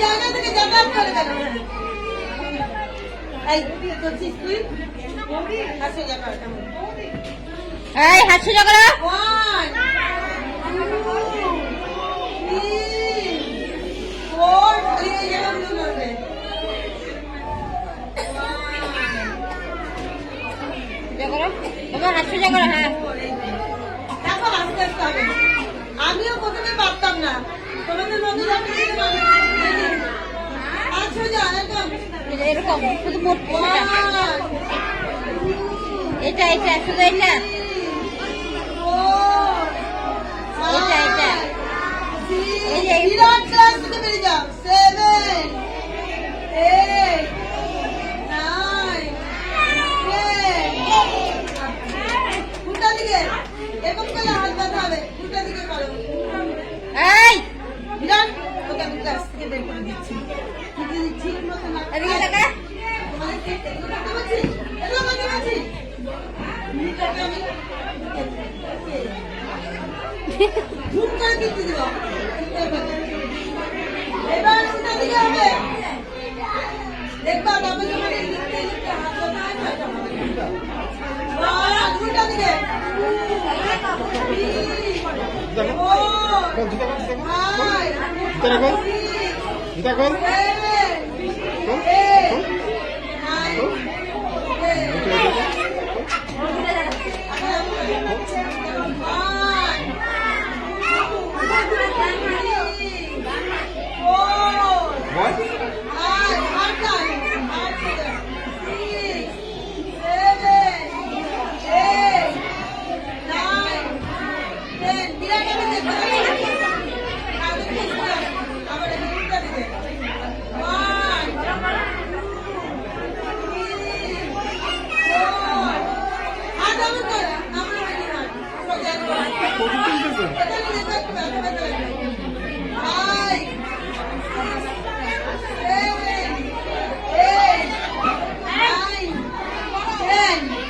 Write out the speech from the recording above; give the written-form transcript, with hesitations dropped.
জায়গা থেকে যাতায়াত করে কেন? এই করছিস তুই? হাসি যাবে কেমন? এই হাত সোজা করো। 1 2 3 4 এই জায়গা শুরু করবে। সোজা করো বাবা, হাত সোজা করো। হ্যাঁ দেখো আস্তে আস্তে হবে। আমিও প্রথমে পারতাম না, তোমাদের মধ্যে যখন এরকম শুধু পড়তে এটা এটা শুধু এটা এটা এটা বিরাট ক্লাস থেকে বেরিয়ে যাও। 7 8 9 10 উল্টা দিকে এরকম করলে হাত ব্যথা হবে। উল্টা দিকে করো। এই বিরাট ওকে আমি ক্লাস থেকে বের করে দিচ্ছি। ঠিক মতো না এদিকে তাকা। এবার উল্টা দিকে হবে। দেখবা তবে তোমার লিখতে লিখতে হাত ব্যথা হবে। উল্টা দিকে বিরাট